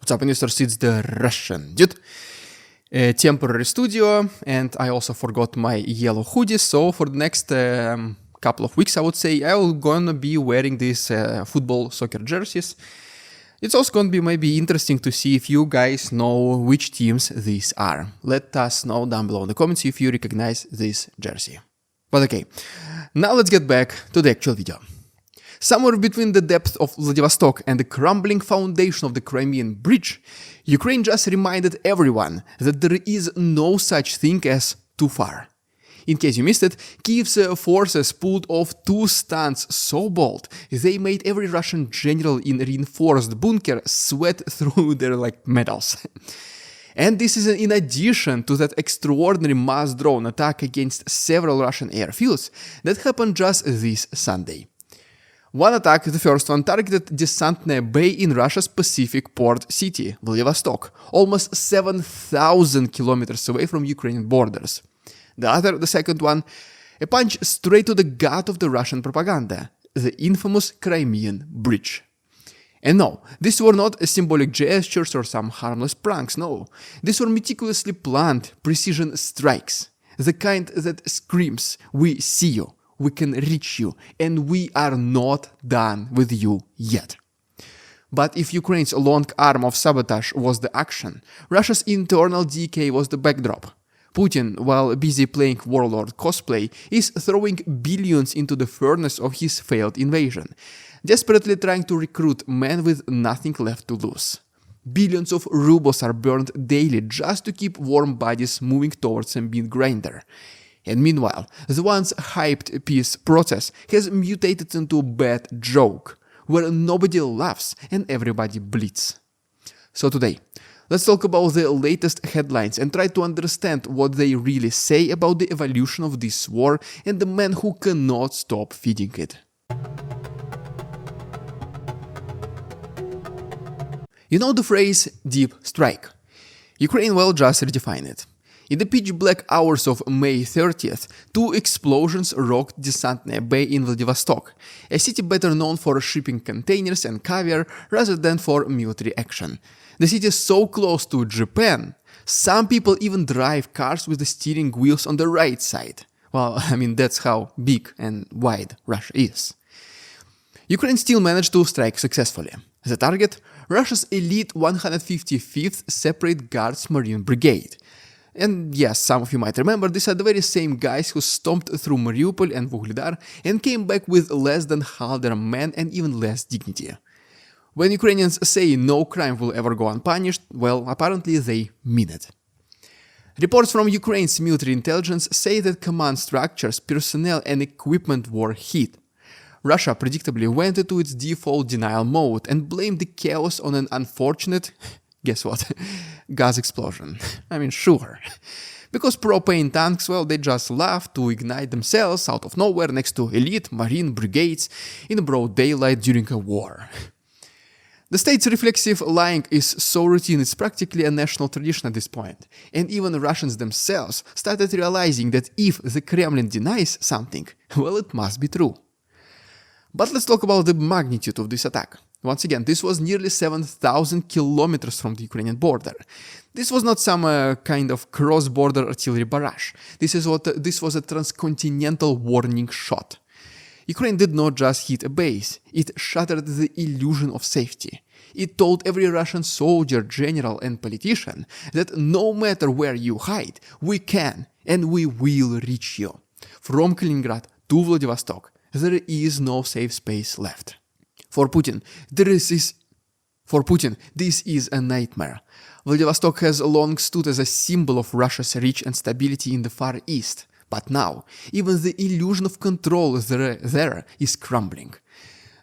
What's up, investors? It's the Russian dude. Temporary studio, and I also forgot my yellow hoodie, so for the next couple of weeks, I would say, I'm gonna be wearing these football soccer jerseys. It's also gonna be maybe interesting to see if you guys know which teams these are. Let us know down below in the comments if you recognize this jersey. But okay, now let's get back to the actual video. Somewhere between the depth of Vladivostok and the crumbling foundation of the Crimean Bridge, Ukraine just reminded everyone that there is no such thing as too far. In case you missed it, Kiev's forces pulled off two stunts so bold, they made every Russian general in a reinforced bunker sweat through their medals. And this is in addition to that extraordinary mass drone attack against several Russian airfields that happened just this Sunday. One attack, the first one, targeted Desantная Bay in Russia's Pacific port city, Vladivostok, almost 7,000 kilometers away from Ukrainian borders. The second one, a punch straight to the gut of the Russian propaganda, the infamous Crimean Bridge. And no, these were not symbolic gestures or some harmless pranks, no. These were meticulously planned precision strikes, the kind that screams, "We see you. We can reach you, and we are not done with you yet." But if Ukraine's long arm of sabotage was the action, Russia's internal decay was the backdrop. Putin, while busy playing warlord cosplay, is throwing billions into the furnace of his failed invasion, desperately trying to recruit men with nothing left to lose. Billions of rubles are burned daily just to keep warm bodies moving towards a meat grinder. And meanwhile, the once hyped peace process has mutated into a bad joke, where nobody laughs and everybody bleeds. So today, let's talk about the latest headlines and try to understand what they really say about the evolution of this war and the men who cannot stop feeding it. You know the phrase deep strike? Ukraine will just redefine it. In the pitch-black hours of May 30th, two explosions rocked Desantная Bay in Vladivostok, a city better known for shipping containers and caviar rather than for military action. The city is so close to Japan, some people even drive cars with the steering wheels on the right side. Well, that's how big and wide Russia is. Ukraine still managed to strike successfully. The target? Russia's elite 155th Separate Guards Marine Brigade. And yes, some of you might remember, these are the very same guys who stomped through Mariupol and Vuhledar and came back with less than half their men and even less dignity. When Ukrainians say no crime will ever go unpunished, well, apparently they mean it. Reports from Ukraine's military intelligence say that command structures, personnel and equipment were hit. Russia predictably went into its default denial mode and blamed the chaos on an unfortunate, guess what? Gas explosion. Sure. Because propane tanks, well, they just love to ignite themselves out of nowhere next to elite marine brigades in broad daylight during a war. The state's reflexive lying is so routine it's practically a national tradition at this point, and even Russians themselves started realizing that if the Kremlin denies something, well, it must be true. But let's talk about the magnitude of this attack. Once again, this was nearly 7,000 kilometers from the Ukrainian border. This was not some kind of cross-border artillery barrage. This was a transcontinental warning shot. Ukraine did not just hit a base, it shattered the illusion of safety. It told every Russian soldier, general and politician that no matter where you hide, we can and we will reach you. From Kaliningrad to Vladivostok, there is no safe space left. For Putin, this is a nightmare. Vladivostok has long stood as a symbol of Russia's reach and stability in the Far East. But now, even the illusion of control there is crumbling.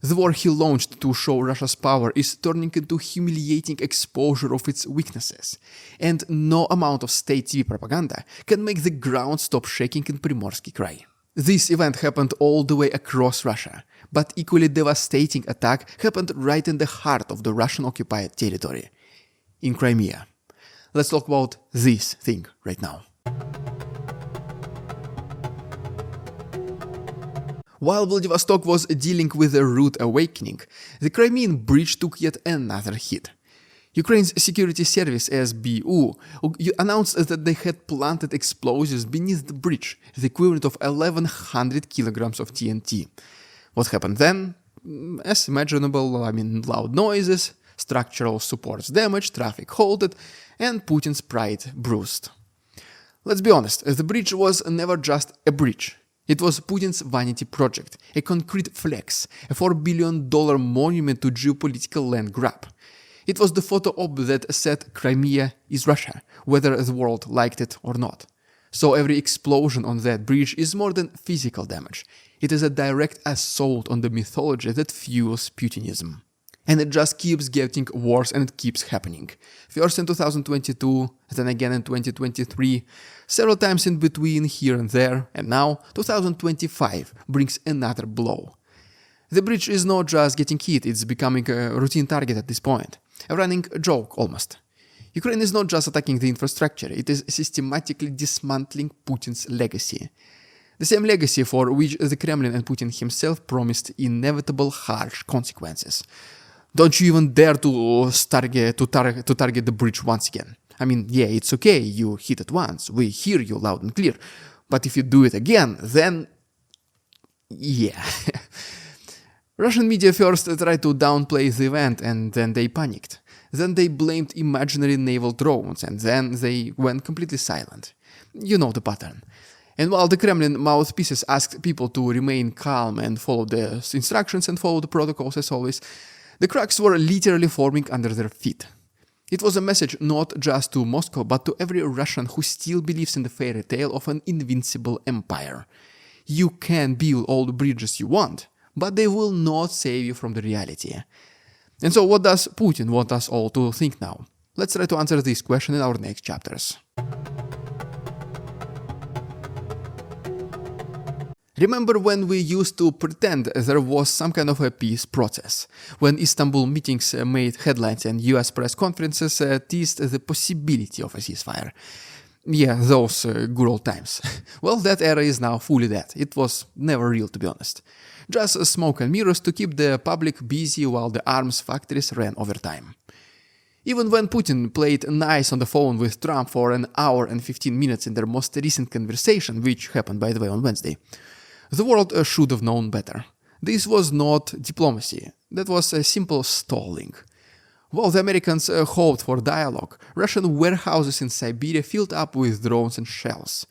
The war he launched to show Russia's power is turning into humiliating exposure of its weaknesses. And no amount of state TV propaganda can make the ground stop shaking in Primorsky Krai. This event happened all the way across Russia, but equally devastating attack happened right in the heart of the Russian-occupied territory, in Crimea. Let's talk about this thing right now. While Vladivostok was dealing with a rude awakening, the Crimean Bridge took yet another hit. Ukraine's security service, SBU, announced that they had planted explosives beneath the bridge, the equivalent of 1,100 kilograms of TNT. What happened then? As imaginable, loud noises, structural supports damaged, traffic halted, and Putin's pride bruised. Let's be honest, the bridge was never just a bridge. It was Putin's vanity project, a concrete flex, a $4 billion monument to geopolitical land grab. It was the photo op that said Crimea is Russia, whether the world liked it or not. So every explosion on that bridge is more than physical damage. It is a direct assault on the mythology that fuels Putinism. And it just keeps getting worse and it keeps happening. First in 2022, then again in 2023, several times in between here and there, and now 2025 brings another blow. The bridge is not just getting hit, it's becoming a routine target at this point. A running joke, almost. Ukraine is not just attacking the infrastructure, it is systematically dismantling Putin's legacy. The same legacy for which the Kremlin and Putin himself promised inevitable harsh consequences. Don't you even dare to target the bridge once again. Yeah, it's okay, you hit it once, we hear you loud and clear. But if you do it again, then... yeah. Russian media first tried to downplay the event and then they panicked. Then they blamed imaginary naval drones and then they went completely silent. You know the pattern. And while the Kremlin mouthpieces asked people to remain calm and follow the instructions and follow the protocols as always, the cracks were literally forming under their feet. It was a message not just to Moscow but to every Russian who still believes in the fairy tale of an invincible empire. You can build all the bridges you want, but they will not save you from the reality. And so what does Putin want us all to think now? Let's try to answer this question in our next chapters. Remember when we used to pretend there was some kind of a peace process? When Istanbul meetings made headlines and US press conferences teased the possibility of a ceasefire? Yeah, those good old times. Well, that era is now fully dead. It was never real, to be honest. Just smoke and mirrors to keep the public busy while the arms factories ran overtime. Even when Putin played nice on the phone with Trump for an hour and 15 minutes in their most recent conversation, which happened, by the way, on Wednesday, the world should have known better. This was not diplomacy. That was a simple stalling. While the Americans hoped for dialogue, Russian warehouses in Siberia filled up with drones and shells.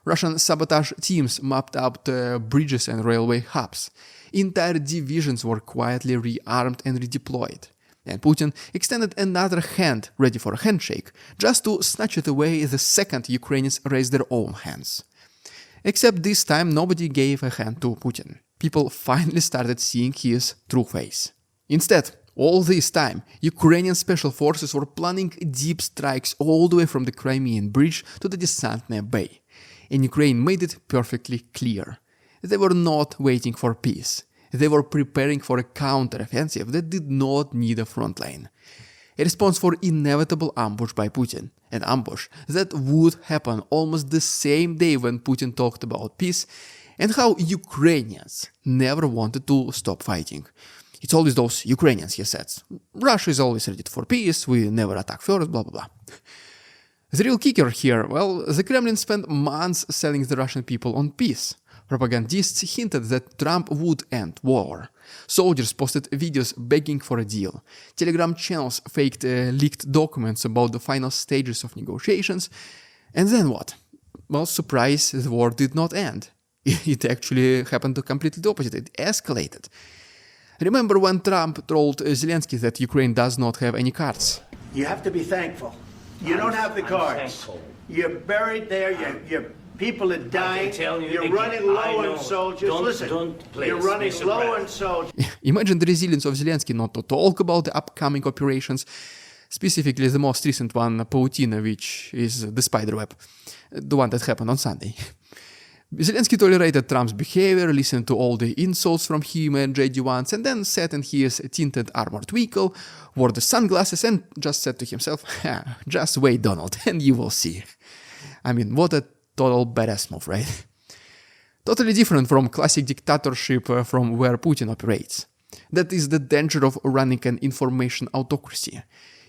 Russian sabotage teams mapped out bridges and railway hubs. Entire divisions were quietly rearmed and redeployed. And Putin extended another hand, ready for a handshake, just to snatch it away the second Ukrainians raised their own hands. Except this time nobody gave a hand to Putin. People finally started seeing his true face. Instead, all this time, Ukrainian special forces were planning deep strikes all the way from the Crimean Bridge to the Desantne Bay. And Ukraine made it perfectly clear. They were not waiting for peace. They were preparing for a counter-offensive that did not need a front line. A response for inevitable ambush by Putin. An ambush that would happen almost the same day when Putin talked about peace and how Ukrainians never wanted to stop fighting. It's always those Ukrainians, he says. Russia is always ready for peace, we never attack first, blah blah blah. The real kicker here, well, the Kremlin spent months selling the Russian people on peace. Propagandists hinted that Trump would end war. Soldiers posted videos begging for a deal. Telegram channels faked leaked documents about the final stages of negotiations. And then what? Well, surprise, the war did not end. It actually happened completely the opposite. It escalated. Remember when Trump told Zelensky that Ukraine does not have any cards? You have to be thankful. You don't have the cards. You're buried there. Your people are dying. You're running low on soldiers. Listen, you're running low on soldiers. Imagine the resilience of Zelensky not to talk about the upcoming operations, specifically the most recent one, Putin, which is the spiderweb, the one that happened on Sunday. Zelensky tolerated Trump's behavior, listened to all the insults from him and JD-1s, and then sat in his tinted armored vehicle, wore the sunglasses, and just said to himself, just wait, Donald, and you will see. I mean, what a total badass move, right? Totally different from classic dictatorship from where Putin operates. That is the danger of running an information autocracy.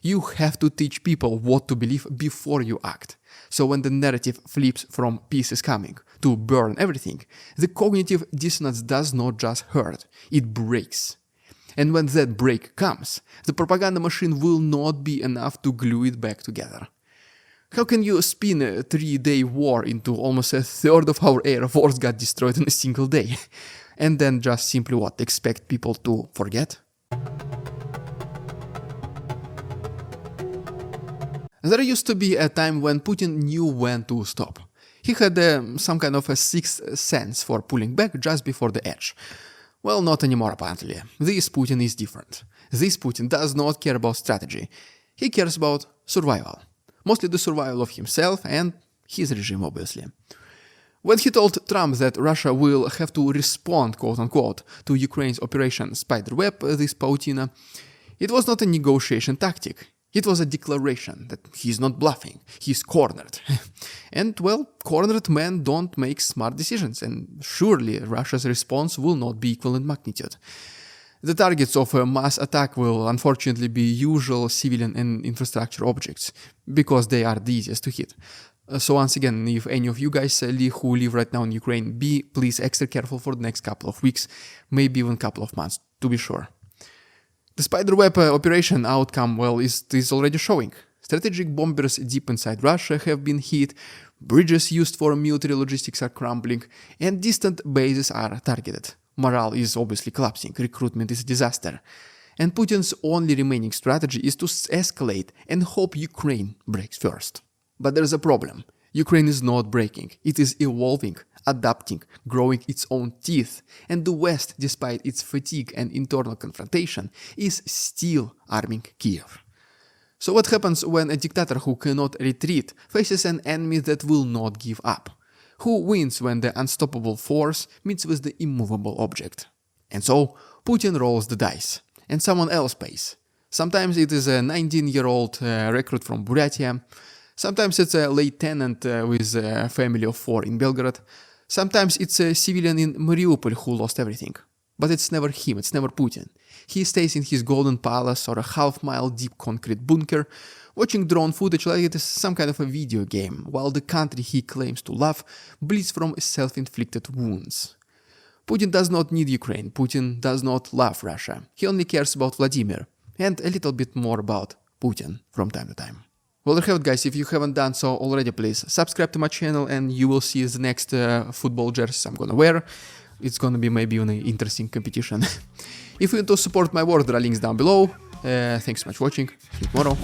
You have to teach people what to believe before you act. So when the narrative flips from peace is coming to burn everything, the cognitive dissonance does not just hurt, it breaks. And when that break comes, the propaganda machine will not be enough to glue it back together. How can you spin a 3-day war into almost a third of our air force got destroyed in a single day? And then just simply what? Expect people to forget? There used to be a time when Putin knew when to stop. He had some kind of a sixth sense for pulling back just before the edge. Well, not anymore apparently. This Putin is different. This Putin does not care about strategy. He cares about survival. Mostly the survival of himself and his regime, obviously. When he told Trump that Russia will have to respond, quote-unquote, to Ukraine's Operation Spiderweb this Putin, it was not a negotiation tactic. It was a declaration that he's not bluffing, he's cornered. And, well, cornered men don't make smart decisions, and surely Russia's response will not be equal in magnitude. The targets of a mass attack will unfortunately be usual civilian and infrastructure objects, because they are the easiest to hit. So once again, if any of you guys who live right now in Ukraine, be please extra careful for the next couple of weeks, maybe even couple of months, to be sure. The Spiderweb operation outcome, well, is already showing. Strategic bombers deep inside Russia have been hit, bridges used for military logistics are crumbling, and distant bases are targeted. Morale is obviously collapsing, recruitment is a disaster. And Putin's only remaining strategy is to escalate and hope Ukraine breaks first. But there's a problem. Ukraine is not breaking, it is evolving, adapting, growing its own teeth, and the West, despite its fatigue and internal confrontation, is still arming Kiev. So what happens when a dictator who cannot retreat faces an enemy that will not give up? Who wins when the unstoppable force meets with the immovable object? And so Putin rolls the dice, and someone else pays. Sometimes it is a 19-year-old recruit from Buryatia. Sometimes it's a lieutenant with a family of 4 in Belgrade. Sometimes it's a civilian in Mariupol who lost everything. But it's never him, it's never Putin. He stays in his golden palace or a half-mile deep concrete bunker, watching drone footage like it is some kind of a video game, while the country he claims to love bleeds from self-inflicted wounds. Putin does not need Ukraine, Putin does not love Russia. He only cares about Vladimir, and a little bit more about Putin from time to time. Well, there you have it, guys. If you haven't done so already, please subscribe to my channel and you will see the next football jerseys I'm gonna wear. It's gonna be maybe an interesting competition. If you want to support my work, there are links down below. Thanks so much for watching. See you tomorrow.